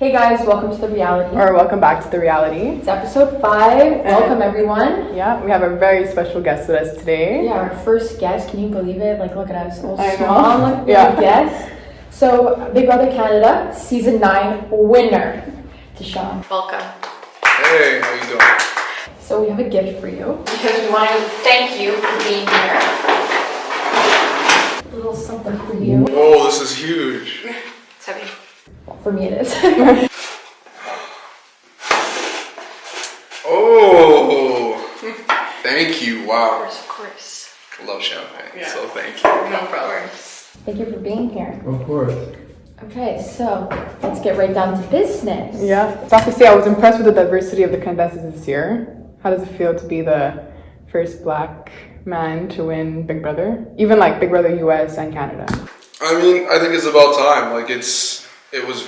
Hey guys, welcome to the reality. Or welcome back to the reality. It's episode 5. Welcome everyone. Yeah, we have a very special guest with us today. Yeah, our first guest. Can you believe it? Like, look at us, all I small, know. like guest. So, Big Brother Canada season 9 winner, Deshawn. Welcome. Hey, how you doing? So we have a gift for you. Because we want to thank you for being here. A little something for you. Whoa, this is huge. It's heavy. Well, for me it is. Oh, thank you. Wow. Of course. I love champagne, Yeah. so thank you. No problem. Thank you for being here. Of course. Okay, so let's get right down to business. Yeah, so I have to say I was impressed with the diversity of the contestants this year. How does it feel to be the first black man to win Big Brother? Even like Big Brother US and Canada. I mean, I think it's about time. Like, it was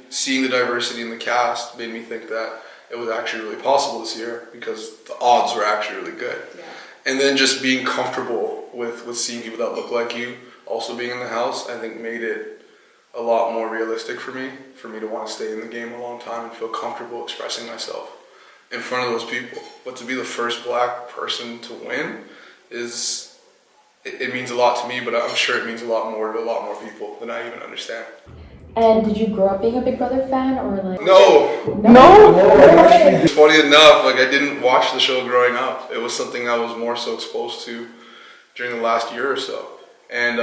seeing the diversity in the cast made me think that it was actually really possible this year because the odds were actually really good. Yeah. And then just being comfortable with seeing people that look like you also being in the house, I think made it a lot more realistic for me to want to stay in the game a long time and feel comfortable expressing myself in front of those people. But to be the first black person to win it means a lot to me, but I'm sure it means a lot more to a lot more people than I even understand. And did you grow up being a Big Brother fan or like? No. Funny enough, like I didn't watch the show growing up. It was something I was more so exposed to during the last year or so. And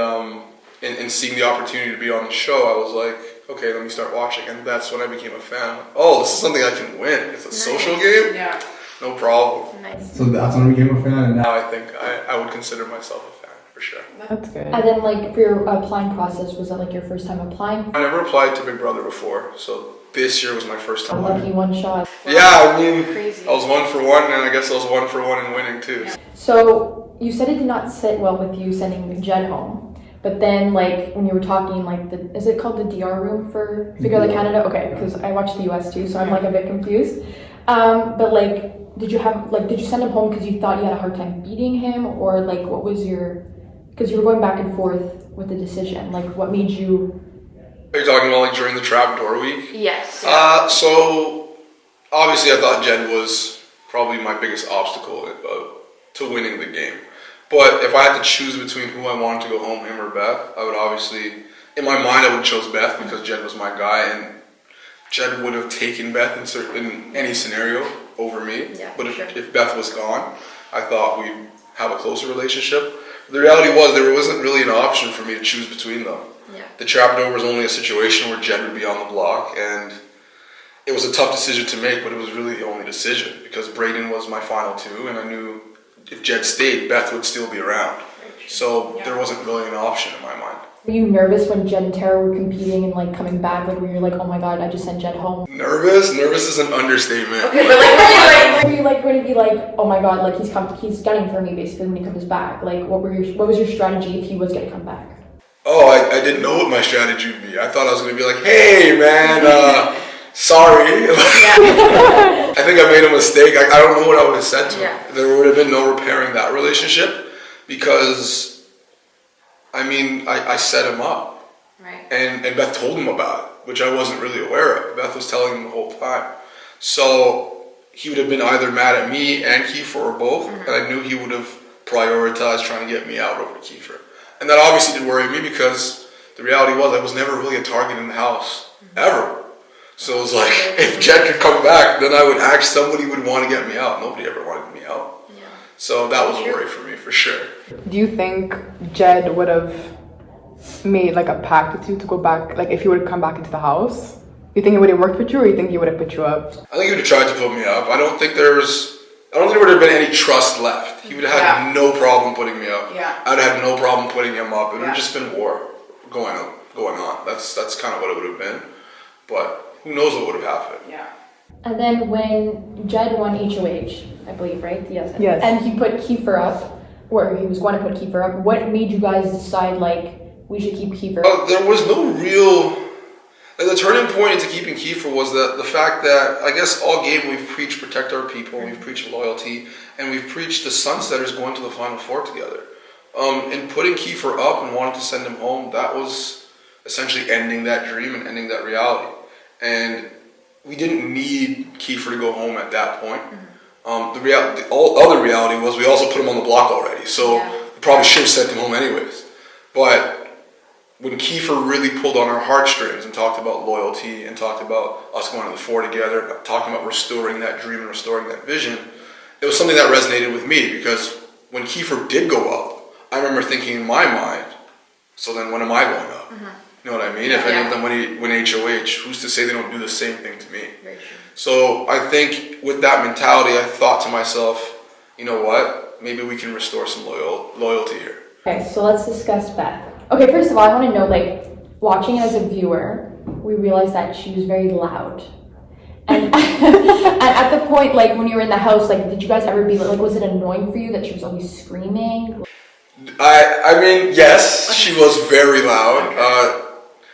in seeing the opportunity to be on the show, I was like, okay, let me start watching. And that's when I became a fan. Like, oh, this is something I can win. It's a social game? Yeah. No problem. Nice. So that's when I became a fan, and now Now I think I would consider myself a fan, for sure. That's good. And then like for your applying process, was that like your first time applying? I never applied to Big Brother before, so this year was my first A time. lucky one shot. Yeah, I mean, Crazy. I was 1 for 1, and I guess I was 1 for 1 in winning too. Yeah. So you said it did not sit well with you sending Jed home. But then, like, when you were talking, like, is it called the DR room for Big Brother Canada? Okay, because I watched the US too, so I'm like a bit confused. But like, did you send him home because you thought you had a hard time beating him, or like, what was because you were going back and forth with the decision. Like, what made you? Are you talking about like during the trapdoor week? Yes. So obviously I thought Jed was probably my biggest obstacle to winning the game. But if I had to choose between who I wanted to go home, him or Beth, I would obviously, in my mind, I would have chose Beth because Jed was my guy, and Jed would have taken Beth in any scenario over me. Yeah, but sure. if Beth was gone, I thought we'd have a closer relationship. The reality was there wasn't really an option for me to choose between them. Yeah. The trapdoor was only a situation where Jed would be on the block, and it was a tough decision to make, but it was really the only decision because Brayden was my final 2, and I knew if Jed stayed, Beth would still be around. So there wasn't really an option in my mind. Were you nervous when Jed and Tara were competing and like coming back? Like, were you like, oh my god, I just sent Jed home? Nervous? Nervous is an understatement. Okay, but like, Were you like going to be like, oh my god, like he's gunning for me basically when he comes back? Like, what was your strategy if he was gonna come back? Oh, I didn't know what my strategy would be. I thought I was going to be like, hey man, sorry. I think I made a mistake. I don't know what I would have said to him. Yeah. There would have been no repairing that relationship because, I mean, I set him up. Right. And Beth told him about it, which I wasn't really aware of. Beth was telling him the whole time. So he would have been either mad at me and Kiefer or both, and I knew he would have prioritized trying to get me out over Kiefer. And that obviously did worry me because the reality was I was never really a target in the house, ever. So it was like, if Jed could come back, then I would somebody would want to get me out. Nobody ever wanted me out. Yeah. So that was a worry for me, for sure. Do you think Jed would have made like a pact with you to go back, like if he would have come back into the house? You think he would have worked with you, or you think he would have put you up? I think he would have tried to put me up. I don't think there would have been any trust left. He would have had no problem putting me up. Yeah. I'd have had no problem putting him up. It would have just been war going on. That's kind of what it would have been. But who knows what would have happened. Yeah. And then when Jed won HOH, I believe, right? Yes. Yes. And he put Kiefer up, or he was going to put Kiefer up. What made you guys decide like we should keep Kiefer? There was no real. The turning point into keeping Kiefer was the fact that I guess all game we've preached protect our people, we've preached loyalty, and we've preached the Sunsetters going to the Final Four together. And putting Kiefer up and wanting to send him home, that was essentially ending that dream and ending that reality. and we didn't need Kiefer to go home at that point. The other reality was we also put him on the block already, so we probably should have sent him home anyways. But when Kiefer really pulled on our heartstrings and talked about loyalty and talked about us going to the fore together, talking about restoring that dream and restoring that vision, it was something that resonated with me, because when Kiefer did go up, I remember thinking in my mind, so then when am I going up? You know what I mean? If any of them win HOH, who's to say they don't do the same thing to me? Very true. So I think with that mentality, I thought to myself, you know what? Maybe we can restore some loyalty here. Okay, so let's discuss Beth. Okay, first of all, I want to know, like, watching it as a viewer, we realized that she was very loud. And, and at the point, like, when you were in the house, like, did you guys ever be, like, was it annoying for you that she was always screaming? I mean, yes, she was very loud.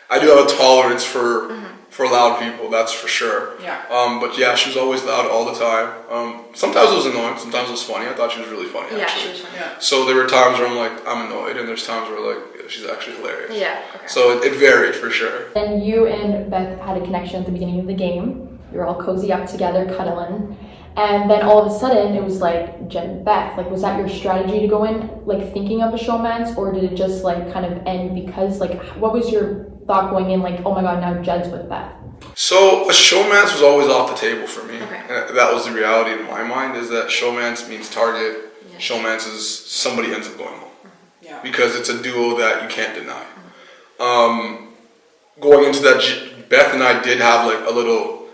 I do have a tolerance for loud people, that's for sure. Yeah. But yeah, she was always loud all the time. Sometimes it was annoying, sometimes it was funny. I thought she was really funny, actually. Yeah, she was funny. Yeah. So there were times where I'm like, I'm annoyed, and there's times where like, yeah, she's actually hilarious. Yeah, okay. So it varied for sure. And you and Beth had a connection at the beginning of the game. You were all cozy up together, cuddling. And then all of a sudden, it was like Jed and Beth. Like, was that your strategy to go in, like, thinking of a showmance, or did it just, like, kind of end because, like, what was your thought going in, like, oh my god, now Jed's with Beth? So a showmance was always off the table for me. Okay. And that was the reality in my mind, is that showmance means target. Yeah. Showmance is somebody ends up going home. Yeah. Because it's a duo that you can't deny. Going into that, Beth and I did have like a little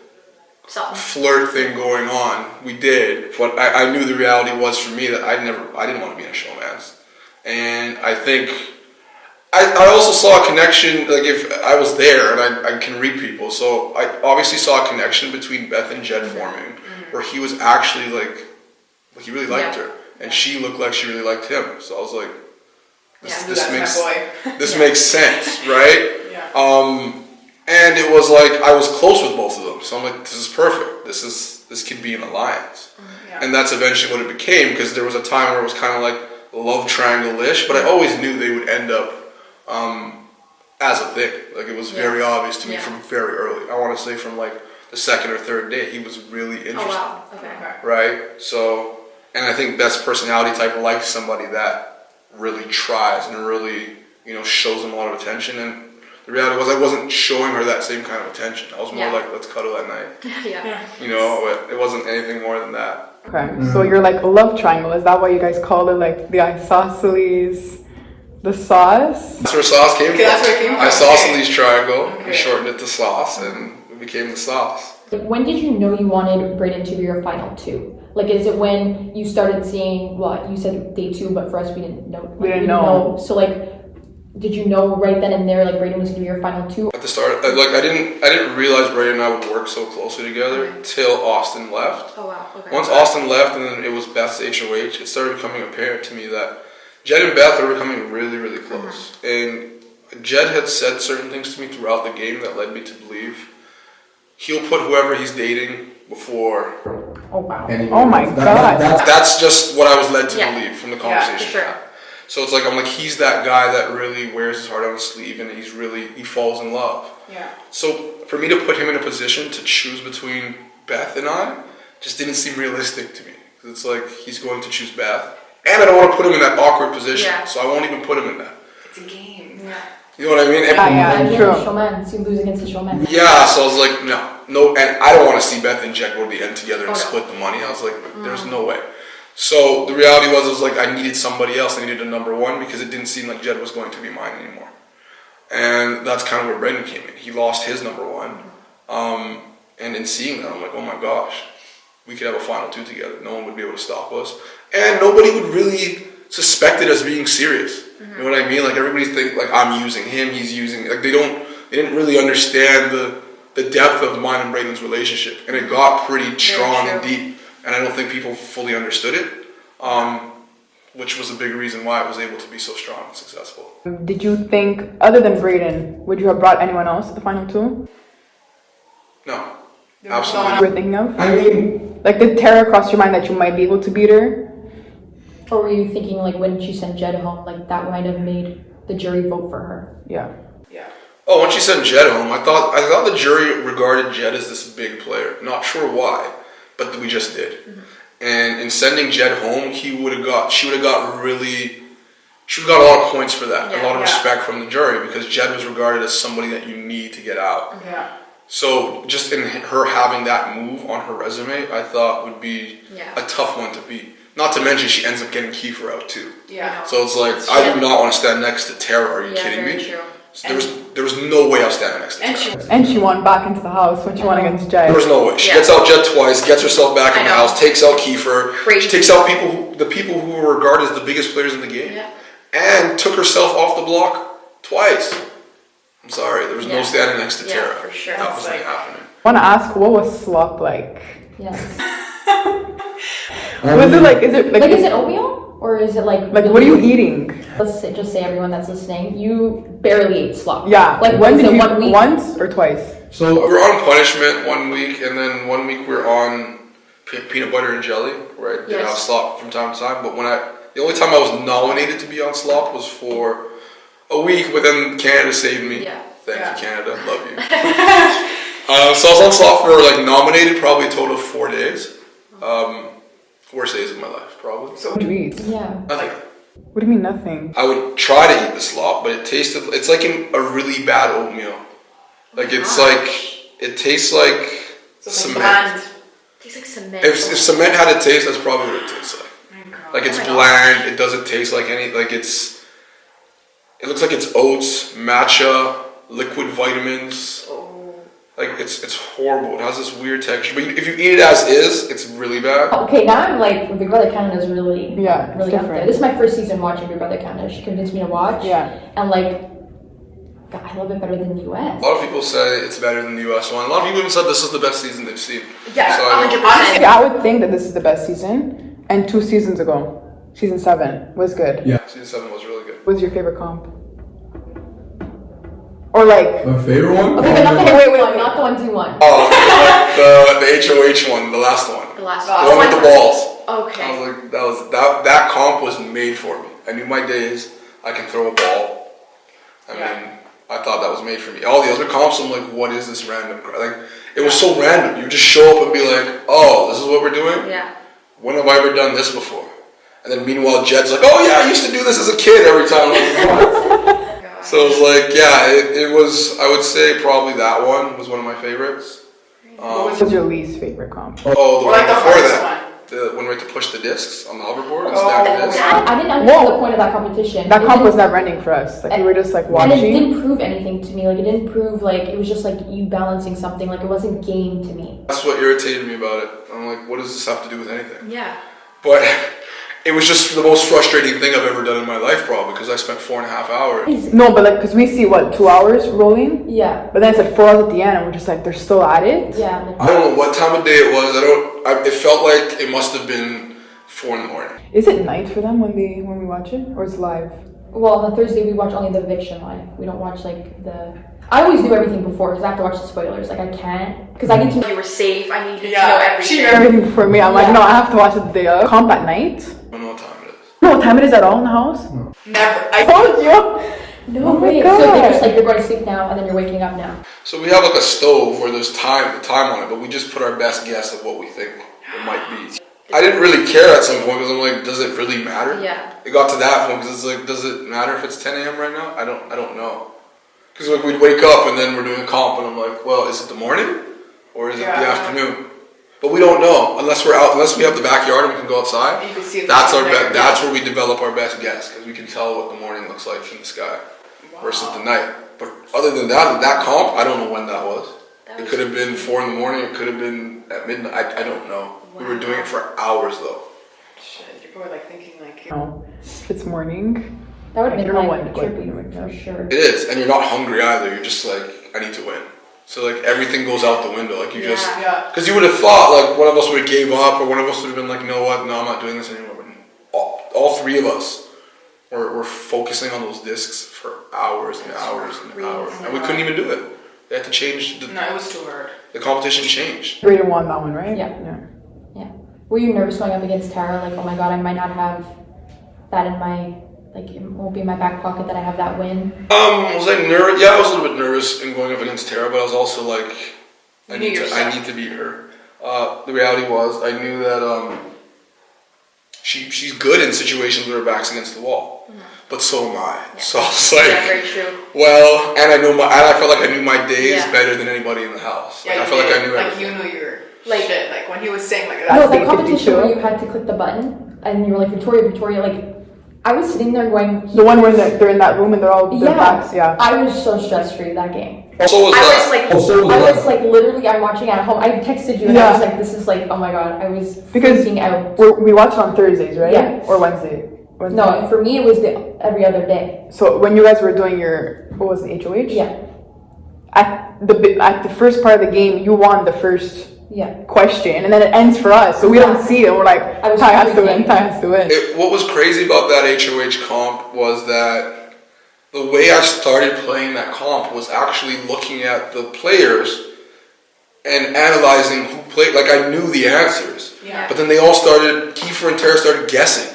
Something. flirt thing going on. We did, but I knew the reality was for me that I didn't want to be in a showmance. And I think I also saw a connection, like if I was there and I can read people, so I obviously saw a connection between Beth and Jed forming, where he was actually like he really liked her, and she looked like she really liked him. So I was like, this makes sense, right? Yeah. And it was like I was close with both of them, so I'm like, this is perfect. This could be an alliance, and that's eventually what it became. Because there was a time where it was kind of like love triangle-ish, but I always knew they would end up as a thing. Like it was very obvious to me from very early. I want to say from like the second or third date, he was really interested. Oh wow. Okay. Right? So, and I think Beth's personality type likes somebody that really tries and really, shows them a lot of attention. And the reality was I wasn't showing her that same kind of attention. I was more like, let's cuddle at night. Yeah. But it wasn't anything more than that. Okay, so you're like a love triangle. Is that why you guys called it like the isosceles, the sauce? That's where sauce came from. That's where it came from. Isosceles triangle. We shortened it to sauce, and it became the sauce. When did you know you wanted Brayden to be your final two? Like, is it when you started seeing, well, you said day two, but for us, we didn't know. We didn't know. So, like, did you know right then and there, like, Brayden was going to be your final two? At the start, I didn't realize Brayden and I would work so closely together till Austin left. Oh wow. Okay. Once Austin left, and then it was Beth's HOH, it started becoming apparent to me that Jed and Beth are becoming really, really close. And Jed had said certain things to me throughout the game that led me to believe he'll put whoever he's dating before. Oh wow. Anyway, Oh my god. That's just what I was led to believe from the conversation. for sure. So it's like, I'm like, he's that guy that really wears his heart on his sleeve, and he falls in love. Yeah. So for me to put him in a position to choose between Beth and I just didn't seem realistic to me. It's like, he's going to choose Beth, and I don't want to put him in that awkward position, so I won't even put him in that. It's a game. You know what I mean? Yeah, true. Showmance, you lose against a showman. Yeah, so I was like, no, and I don't want to see Beth and Jed go to the end together and split the money. I was like, there's no way. So the reality was like, I needed somebody else. I needed a number one, because it didn't seem like Jed was going to be mine anymore. And that's kind of where Brayden came in. He lost his number one. And in seeing that, I'm like, oh my gosh, we could have a final two together. No one would be able to stop us. And nobody would really suspect it as being serious. You know what I mean? Like, everybody think like I'm using him, he's using, like they didn't really understand the depth of mine and Brayden's relationship. And it got pretty strong and deep. And I don't think people fully understood it, which was a big reason why it was able to be so strong and successful. Did you think, other than Brayden, would you have brought anyone else to the final two? No, You absolutely. were thinking of? I mean, Like, did Tara cross your mind that you might be able to beat her? Or were you thinking, like, when she sent Jed home, like, that might have made the jury vote for her? Yeah. Oh, when she sent Jed home, I thought the jury regarded Jed as this big player. Not sure why, but we just did. Mm-hmm. And in sending Jed home, she would have got a lot of points for that, a lot of respect from the jury, because Jed was regarded as somebody that you need to get out. Yeah. So just in her having that move on her resume, I thought would be a tough one to beat. Not to mention she ends up getting Kiefer out too. Yeah. So it's like, I do not want to stand next to Tara. Are you kidding me? True. So there was no way I was standing next to Tara. And she won back into the house when she won against Jed. There was no way. She gets out Jed twice, gets herself back in the house, takes out Kiefer. Crazy. She takes out the people who were regarded as the biggest players in the game. Yeah. And took herself off the block twice. I'm sorry, there was no standing next to Tara. For sure. That wasn't happening. I want to ask, what was slop like? Yes. Was it like, is it like, Is it oatmeal? Or is it like what are you eating? Let's just say everyone that's listening, you barely ate slop. Yeah. Like when was did it you, 1 week? once or twice? So we were on punishment 1 week, and then 1 week we were on peanut butter and jelly, where I did have slop from time to time. But the only time I was nominated to be on slop was for a week, but then Canada saved me. Yeah. Thank you, Canada. Love you. So I was on slop for nominated probably a total of 4 days. Worst days of my life, probably. So what do you eat? Yeah. Nothing. What do you mean nothing? I would try to eat the slop, but it's like a really bad oatmeal. Like it tastes like cement. Tastes like cement. If cement had a taste, that's probably what it tastes like. Like it's bland. It doesn't taste like any. Like it looks like it's oats, matcha, liquid vitamins. Like it's horrible. It has this weird texture. But if you eat it as is, it's really bad. Okay, now I'm like, Big Brother Canada is really it's up there. different. This is my first season watching Big Brother Canada. She convinced me to watch. Yeah. And God, I love it better than the US. A lot of people say it's better than the US one. A lot of people even said this is the best season they've seen. Yeah, So 100%. Honestly, I would think that this is the best season. And 2 seasons ago, season 7 was good. Yeah. Season 7 was really good. What was your favorite comp? Or like, My favorite one? Okay, but not the Harry one, not the 1-2-1. Oh, like the HOH one, the last one. The last The one with the balls. Okay. I was like, that comp was made for me. I knew my days. I can throw a ball. I mean, I thought that was made for me. All the other comps, I'm like, what is this random crap? Like, it was so random. You would just show up and be like, oh, this is what we're doing? Yeah. When have I ever done this before? And then meanwhile, Jed's like, oh yeah, I used to do this as a kid every time. So it was like, it was, I would say probably that one was one of my favorites. what was your least favorite comp? Oh, the Or one like the before hardest that. When we had to push the discs on the hoverboard and stack the discs. I didn't understand the point of that competition. That comp was never ending for us. Like, we were just like And it watching. didn't prove anything to me. Like, it didn't prove, it was just like you balancing something. Like, it wasn't game to me. That's what irritated me about it. I'm like, what does this have to do with anything? Yeah. But it was just the most frustrating thing I've ever done in my life, probably, because I spent 4.5 hours. No, but because we see 2 hours rolling? Yeah. But then it's 4 hours at the end and we're just like, they're still at it? Yeah. I don't know what time of day it was. It felt like it must have been 4 in the morning. Is it night for them when we watch it? Or it's live? Well, on Thursday we watch only the eviction live. We don't watch I always do everything before because I have to watch the spoilers. Like I can't because I need to. You were safe. I needed to Yeah, know everything. she Everything for me. I'm like, no, I have to watch it the day of. Comp at night? I don't know what time it is. No, what time it is at all in the house? Never. I told you. No Oh my way. God. So they're just like you're going to sleep now and then you're waking up now. So we have a stove where there's time on it, but we just put our best guess of what we think it might be. I didn't really care at some point because I'm like, does it really matter? Yeah. It got to that point because it's like, does it matter if it's 10 a.m. right now? I don't know. Because we'd wake up and then we're doing a comp and I'm like, well, is it the morning or is it the afternoon? But we don't know unless we're out, unless we have the backyard and we can go outside. You can see That's our best. That's where we develop our best guess because we can tell what the morning looks like in the sky versus the night. But other than that comp, I don't know when that was. It could have been 4 in the morning. It could have been at midnight. I don't know. We were doing it for hours though. Shit, you're probably like thinking like. No, if it's morning. That would I make don't know my when- trip when- for sure. It is, and you're not hungry either. You're just like, I need to win. So like everything goes out the window. Like you just, Yeah. because you would have thought like one of us would have gave up, or one of us would have been like, you know what? No, I'm not doing this anymore. But all 3 of us were focusing on those discs for hours and hours and hours, and we couldn't even do it. They had to change. No, it was too hard. The competition changed. 3-1 that one, right? Yeah. Were you nervous going up against Tara? Like, oh my god, I might not have that in my like it won't be in my back pocket that I have that win? Was I nervous? Yeah, I was a little bit nervous in going up against Tara, but I was also like, I need to beat her. The reality was, I knew that she's good in situations where her back's against the wall, but so am I. Yeah. So I was like, yeah, very true. well, and I felt like I knew my days better than anybody in the house. Yeah, like, I felt like I knew like everything. you knew your shit. Like when he was saying like No, that. the competition where you had to click the button and you were like Victoria, like I was sitting there going. The one where they're in that room and they're all their backs. Yeah. I was so stress free that game. So was I was like literally, I'm watching at home. I texted you and I was like, this is like, oh my god, I was freaking out. We watch it on Thursdays, right? Yeah. Or Wednesday. No, for me it was every other day. So when you guys were doing your, what was it, HOH? Yeah. At the first part of the game, you won the first Yeah. question, and then it ends for us, so we don't see it. We're like, Ty has to win, Ty has to win. What was crazy about that HOH comp was that the way I started playing that comp was actually looking at the players and analyzing who played. Like, I knew the answers, but then they all started, Kiefer and Tara started guessing.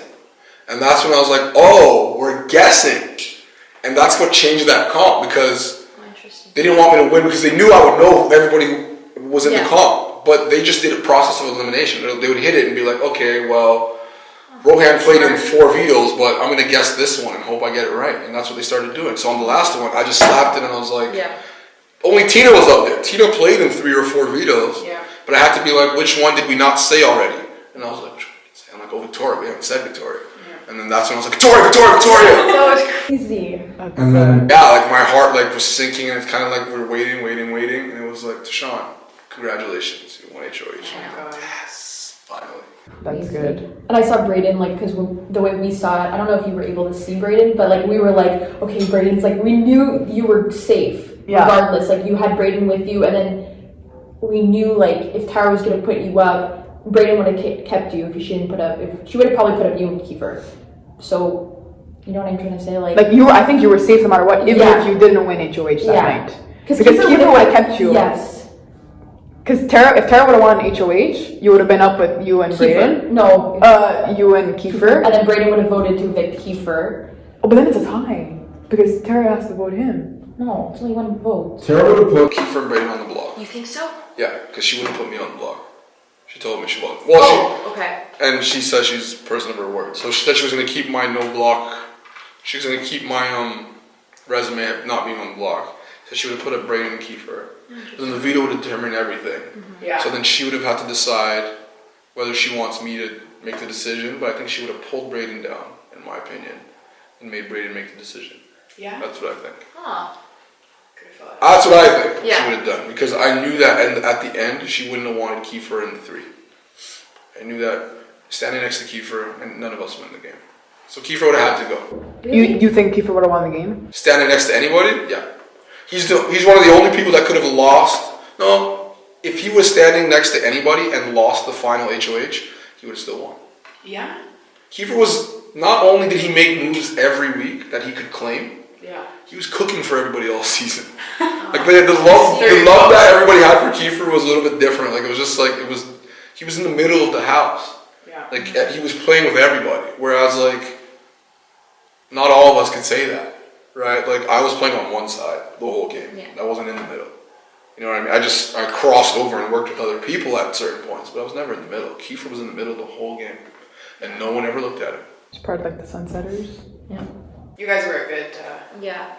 And that's when I was like, oh, we're guessing. And that's what changed that comp, because they didn't want me to win because they knew I would know who everybody was in the comp. But they just did a process of elimination. They would hit it and be like, okay, well, Rohan played in 4 vetoes, but I'm going to guess this one and hope I get it right. And that's what they started doing. So on the last one, I just slapped it and I was like, only Tina was up there. Tina played in 3 or 4 vetoes. But I had to be like, which one did we not say already? And I was like, I'm like, oh, Victoria. We haven't said Victoria. And then that's when I was like, Victoria! That was crazy. And then, like my heart like was sinking, and it's kind of like we're waiting, and it was like, Tashawn, congratulations, you won HOH. Yes, finally. that's good. And I saw Brayden, like, because the way we saw it, I don't know if you were able to see Brayden, but like we were like, okay, Brayden's like, we knew you were safe regardless. Like you had Brayden with you, and then we knew like if Tara was gonna put you up, Brayden would have kept you if she didn't put up. If she would have probably put up you and Kiefer. So, you know what I'm trying to say? Like you were, I think you were safe no matter what, even if you didn't win HOH that night. Because Kiefer would have kept you. Yes. Because if Tara would have won HOH, you would have been up with you and Brayden. No. You and Kiefer. And then Brayden would have voted to evict Kiefer. Oh, but then it's a tie. Because Tara has to vote him. No, it's only one vote. Tara would have put Kiefer and Brayden on the block. You think so? Yeah, because she wouldn't put me on the block. She told me she won't. Okay. And she says she's a person of her word. So she said she was going to keep my no block. She was going to keep my resume of not being on the block. So she would have put up Brayden and Kiefer. Then the veto would have determined everything. Yeah. So then she would have had to decide whether she wants me to make the decision. But I think she would have pulled Brayden down, in my opinion, and made Brayden make the decision. Yeah. That's what I think. Huh. That's what I think Yeah. she would have done. Because I knew that at the end, she wouldn't have wanted Kiefer in the 3. I knew that standing next to Kiefer, and none of us win the game. So Kiefer would have had to go. Really? You think Kiefer would have won the game? Standing next to anybody? Yeah. He's one of the only people that could have lost. No, if he was standing next to anybody and lost the final HOH, he would have still won. Yeah. Kiefer was, not only did he make moves every week that he could claim, he was cooking for everybody all season. Like the love that everybody had for Kiefer was a little bit different. Like it was just like he was in the middle of the house. Yeah. Like he was playing with everybody. Whereas like not all of us could say that, right? Like I was playing on one side the whole game. Yeah. I wasn't in the middle. You know what I mean? I crossed over and worked with other people at certain points, but I was never in the middle. Kiefer was in the middle the whole game, and no one ever looked at him. It's part of like the Sunsetters. Yeah. You guys were a good. Yeah.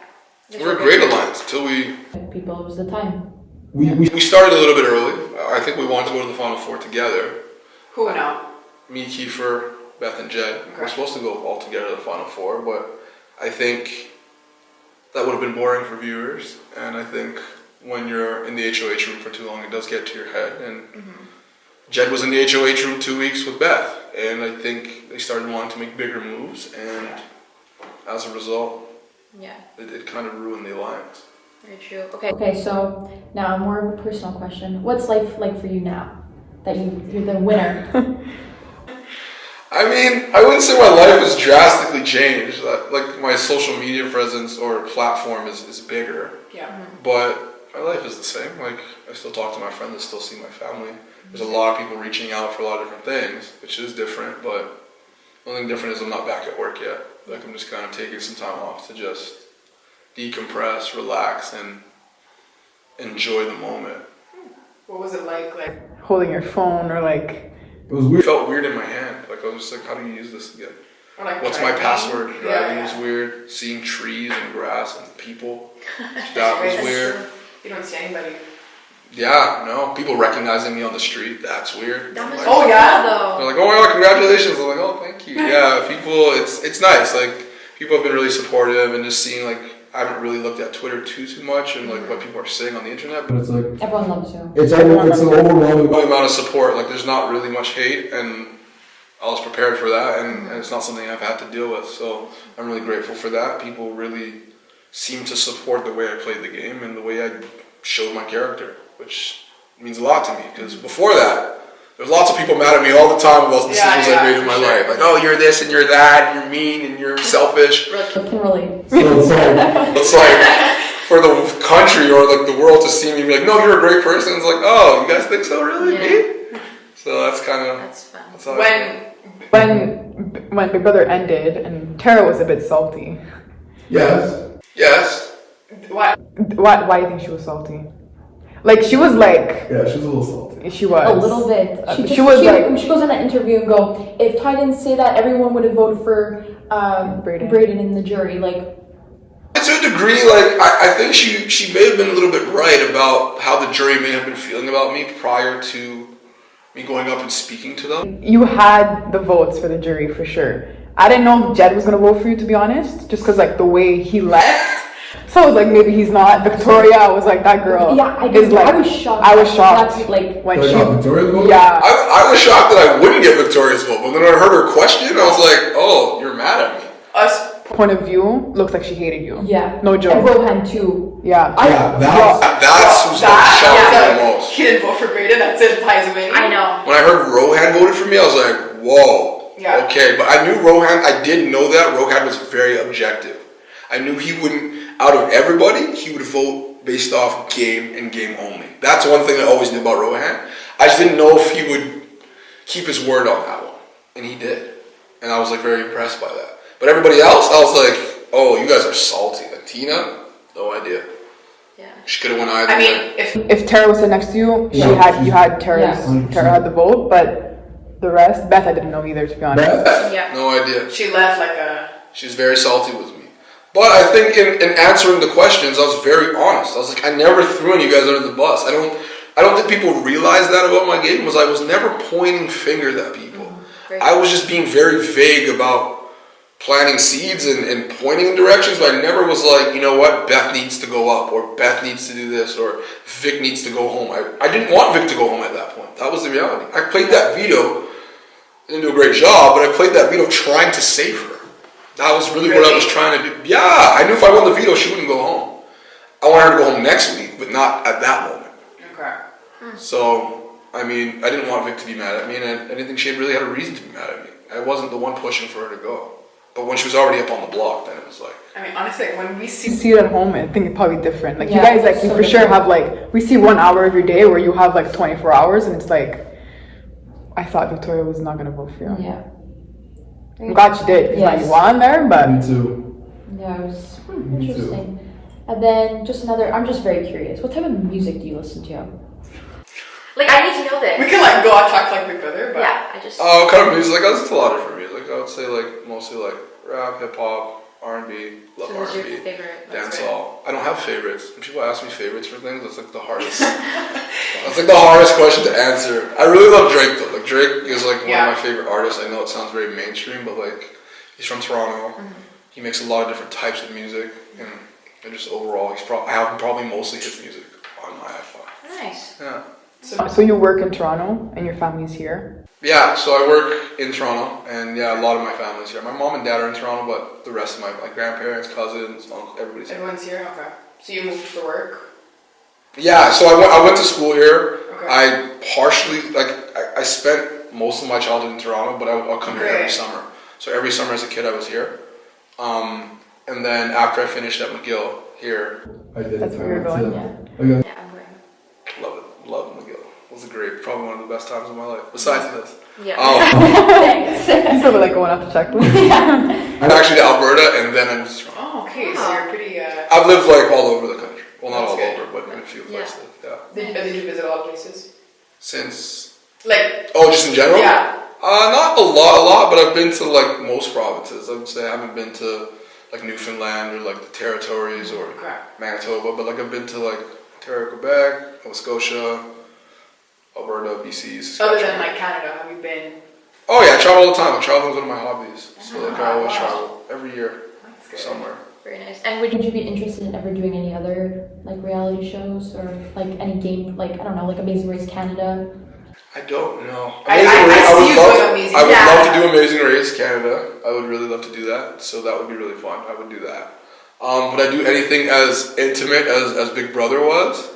We're a great alliance until we People, it was the time. we started a little bit early. I think we wanted to go to the Final Four together. Who now? Me, Kiefer, Beth, and Jed. Okay. We're supposed to go all together to the Final Four, but I think that would have been boring for viewers. And I think when you're in the HOH room for too long, it does get to your head. And Jed was in the HOH room 2 weeks with Beth, and I think they started wanting to make bigger moves, and as a result, it kind of ruined the alliance. Very true. Okay. Okay, so now more of a personal question. What's life like for you now that you're the winner? I mean, I wouldn't say my life has drastically changed. Like my social media presence or platform is bigger. Yeah. But my life is the same. Like I still talk to my friends, I still see my family. There's a lot of people reaching out for a lot of different things, which is different. But the only thing different is I'm not back at work yet. Like I'm just kind of taking some time off to just decompress, relax, and enjoy the moment. What was it like? Like, Holding your phone or like, It was weird. It felt weird in my hand. Like I was just like, how do you use this again? or like What's my driving? password? Driving Yeah, was yeah. weird. Seeing trees and grass and people, that was weird. You don't see anybody. Yeah, no. People recognizing me on the street, that's weird. That must Like, Oh, be yeah? cool, they're though. like, oh my god, congratulations. I'm like, oh, thank you. Yeah, people, it's nice. Like, people have been really supportive and just seeing, like, I haven't really looked at Twitter too much and, like, what people are saying on the internet. But it's like, Everyone loves you. it's an overwhelming amount of support. Like, there's not really much hate, and I was prepared for that, and it's not something I've had to deal with. So I'm really grateful for that. People really seem to support the way I played the game and the way I showed my character, which means a lot to me. Because before that, there's lots of people mad at me all the time about the decisions I made in my life. Like, oh, you're this and you're that, and you're mean and you're selfish. I can relate. It's like for the country or like the world to see me be like, no, you're a great person. It's like, oh, you guys think so, really? Me? So that's kind of That's fun. that's how I feel. when Big Brother ended and Tara was a bit salty. Yes. What? Why do you think she was salty? Like she was like, Yeah, she's a little salty. she was. A little bit. She was like- she goes in that interview and go, if Ty didn't say that, everyone would have voted for Braden in the jury. Like, To a degree, like I think she may have been a little bit right about how the jury may have been feeling about me prior to me going up and speaking to them. You had the votes for the jury for sure. I didn't know if Jed was gonna vote for you, to be honest, just because like the way he left. So I was like, maybe he's not. Victoria, I was like, that girl. yeah, I is like, was shocked. I was shocked. That's like, when Like, she, Victoria's vote? yeah. I was shocked that I wouldn't get Victoria's vote, but then when I heard her question, I was like, oh, you're mad at me. Us. Point of view, looks like she hated you. yeah. No And joke. Rohan too. Yeah. Yeah, That's who's like shocked me the most. He didn't vote for Braden. That's it. Ty's winning. I know. When I heard Rohan voted for me, I was like, whoa. Yeah. Okay, but I knew Rohan, I did know that Rohan was very objective. I knew he wouldn't, out of everybody, he would vote based off game and game only. That's one thing I always knew about Rohan. I just didn't know if he would keep his word on that one. And he did. And I was like very impressed by that. But everybody else, I was like, oh, you guys are salty. And Tina, no idea. Yeah. She could have went either I way. mean, if If Tara was sitting next to you, you had Tara's, Yeah. Tara had the vote, but the rest, Beth, I didn't know either, to be honest. Beth? Yeah. No idea. she left like a. She's very salty with me. But I think in answering the questions, I was very honest. I was like, I never threw any of you guys under the bus. I don't think people realize that about my game, was I was never pointing fingers at people. Very I was just being very vague about planting seeds and pointing in directions, but I never was like, you know what, Beth needs to go up, or Beth needs to do this, or Vic needs to go home. I didn't want Vic to go home at that point. That was the reality. I played that veto, didn't do a great job, but I played that veto trying to save her. That was really what I was trying to do. Yeah, I knew if I won the veto, she wouldn't go home. I wanted her to go home next week, but not at that moment. Okay. So, I mean, I didn't want Vic to be mad at me, and I didn't think she really had a reason to be mad at me. I wasn't the one pushing for her to go. But when she was already up on the block, then it was like, I mean, honestly, when we You see. see it at home, I think it's probably different. Like you Yeah, guys, like you so for sure different. have like, we see 1 hour of your day where you have like 24 hours, and it's like, I thought Victoria was not gonna vote for you. Yeah. I'm glad she did. 'Cause Yes. like, you won there, but Me too. Yeah, it was Me too. interesting. And then just another, I'm just very curious. What type of music do you listen to? Like, I need to know this. We can like go out talk like Big Brother, but. Yeah, I just. oh, what kind of music? Like, I listen to a lot of different music. I would say, like, mostly like rap, hip hop, R&B, love So who's your R&B, favorite? dancehall. I don't have favorites. When people ask me favorites for things, that's like the hardest. That's like the hardest question to answer. I really love Drake though. Like Drake is like one Yeah. of my favorite artists. I know it sounds very mainstream, but like he's from Toronto. He makes a lot of different types of music, and just overall, I have probably mostly his music on my iPhone. Nice. Yeah. so you work in Toronto and your family's here. Yeah, so I work in Toronto, and yeah, a lot of my family's here. My mom and dad are in Toronto, but the rest of my grandparents, cousins, uncles, everybody's here. Everyone's here? Okay. So you moved for work? Yeah, so I went to school here. Okay. I partially, I spent most of my childhood in Toronto, but I'll come here every Okay. summer. So every summer as a kid I was here. And then after I finished at McGill here, I did. That's where you're going, yeah. Okay. Yeah, I'm going. love McGill. It was great, probably one of the best times of my life, besides this. Yeah. Oh, Thanks. You still like going out to check. Yeah. I'm actually to Alberta, and then I moved to Toronto. Oh, okay. So you're pretty. I've lived like all over the country. Well, not That's all good. over, but in a few places. Yeah. Did you visit a lot of places? Since Like. just in general. Yeah. Not a lot, but I've been to like most provinces. I would say I haven't been to like Newfoundland or like the territories or Okay. Manitoba, but like I've been to like Ontario, Quebec, Nova Scotia, Alberta, BC, Saskatchewan. Other than like Canada, have you been? Oh yeah, I travel all the time. Traveling's one of my hobbies. So like I always travel every year That's good. somewhere. Very nice. And Would you be interested in ever doing any other like reality shows or like any game, like I don't know, like Amazing Race Canada? I don't know. I Amazing Race. see would you love. doing Amazing I would Race. love to do Amazing Race Canada. I would really love to do that. So that would be really fun. I would do that. Would I do anything as intimate as Big Brother was?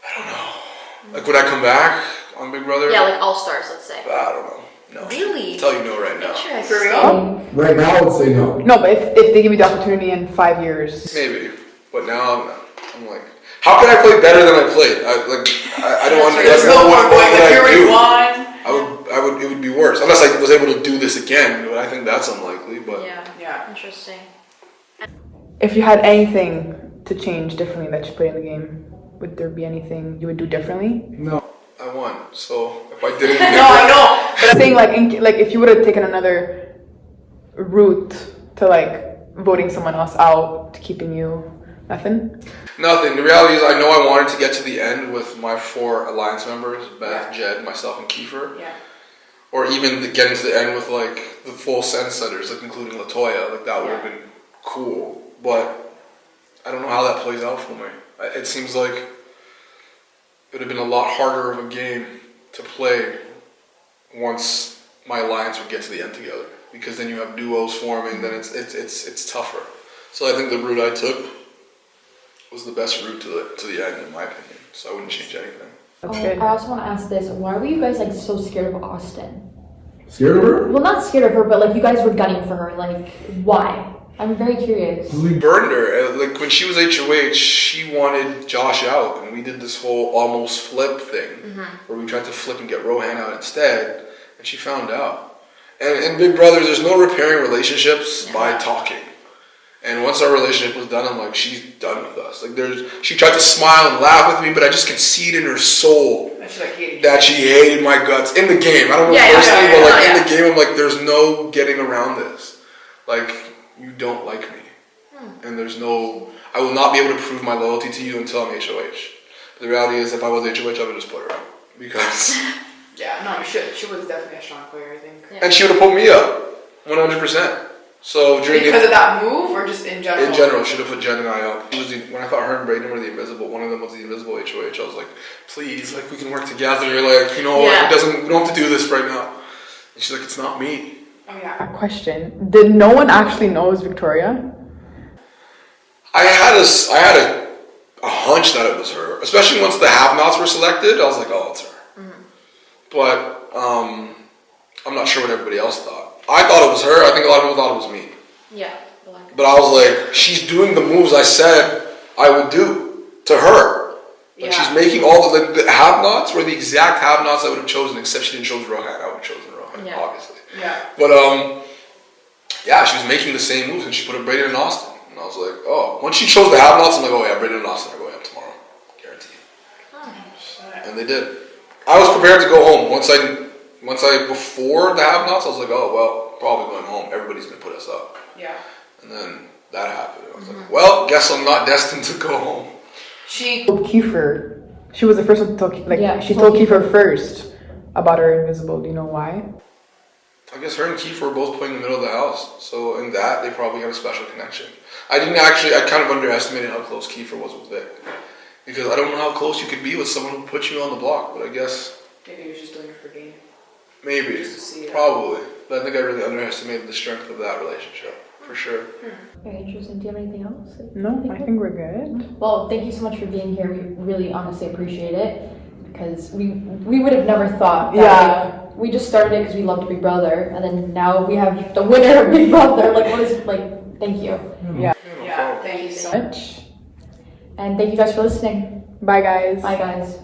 I don't know. Like would I come back on Big Brother? yeah, like All Stars, let's say. I don't know. No. Really? I'll tell you no right now. Interesting. For real? Right now, I would say no. No, but if they give you the opportunity in 5 years, Maybe, but now I'm like, how can I play better than I played? I don't want to. There's no more going. Like here we won. I would. It would be worse unless I was able to do this again. But I think that's unlikely. But Yeah. Interesting. if you had anything to change differently that you put in the game, would there be anything you would do differently? No. I won. So if I didn't, No, I know. But I'm saying like if you would have taken another route to like voting someone else out, to keeping you, nothing. nothing. The reality is, I know I wanted to get to the end with my 4 alliance members: Beth, Jed, myself, and Kiefer. Yeah. Or even getting to the end with like the full sense setters, like including Latoya. Like that would have been cool. But I don't know how that plays out for me. It seems like it would have been a lot harder of a game to play once my alliance would get to the end together, because then you have duos forming. Then it's tougher. So I think the route I took was the best route to the end, in my opinion. So I wouldn't change anything. That's good. I also want to ask this: why were you guys like so scared of Austin? Scared of her? Well, not scared of her, but like you guys were gunning for her. Like, why? I'm very curious. We burned her. Like when she was HOH, she wanted Josh out, and we did this whole almost flip thing where we tried to flip and get Rohan out instead, and she found out. And in Big Brother, there's no repairing relationships by talking. And once our relationship was done, I'm like, she's done with us. Like she tried to smile and laugh with me, but I just could see it in her soul And she like hated that she hated my guts in the game. I don't know personally, but like in the game, I'm like, there's no getting around this. Like, you don't like me. And there's no, I will not be able to prove my loyalty to you until I'm HOH. But the reality is, if I was HOH, I would just put her out. Because. Yeah, no, she was definitely a strong player, I think. And she would have put me up. 100%. So during Because of that move, or just in general? In general, should have put Jen and I up. When I thought her and Brayden were the invisible, one of them was the invisible HOH. I was like, please, like we can work together. Like, you know, we don't have to do this right now. And she's like, it's not me. Oh yeah. A question: did no one actually know it was Victoria? I had a hunch that it was her, especially once the have-nots were selected. I was like, oh, it's her. But I'm not sure what everybody else thought. I thought it was her. I think a lot of people thought it was me. Yeah. But I was like, she's doing the moves I said I would do to her. Like she's making all the have-nots were the exact have-nots I would have chosen, except she didn't choose Rohan. I would have chosen Rohan, obviously. Yeah. But she was making the same moves, and she put a Brayden and Austin. And I was like, oh. Once she chose the have-nots, I'm like, oh yeah, Brayden and Austin are going up tomorrow. Guaranteed. And they did. I was prepared to go home. Once I before the have-nots, I was like, oh, well, probably going home. Everybody's going to put us up. Yeah. And then that happened. I was like, well, guess I'm not destined to go home. She told Kiefer. She was the first one to tell. She told told Kiefer first about her invisible. Do you know why? I guess her and Kiefer were both playing in the middle of the house. So in that, they probably had a special connection. I kind of underestimated how close Kiefer was with Vic. Because I don't know how close you could be with someone who put you on the block. But I guess... maybe he was just doing it for game. Maybe. Just to see it. Probably. But I think I really underestimated the strength of that relationship. For sure. Very interesting. Do you have anything else? No, I think we're good. Well, thank you so much for being here. We really honestly appreciate it, because we would have never thought that like, we just started it because we loved Big Brother, and then now we have the winner of Big Brother. Like, what is, like, thank you. Yeah. Yeah, thank you so much. Much. And thank you guys for listening. Bye, guys. Bye, guys.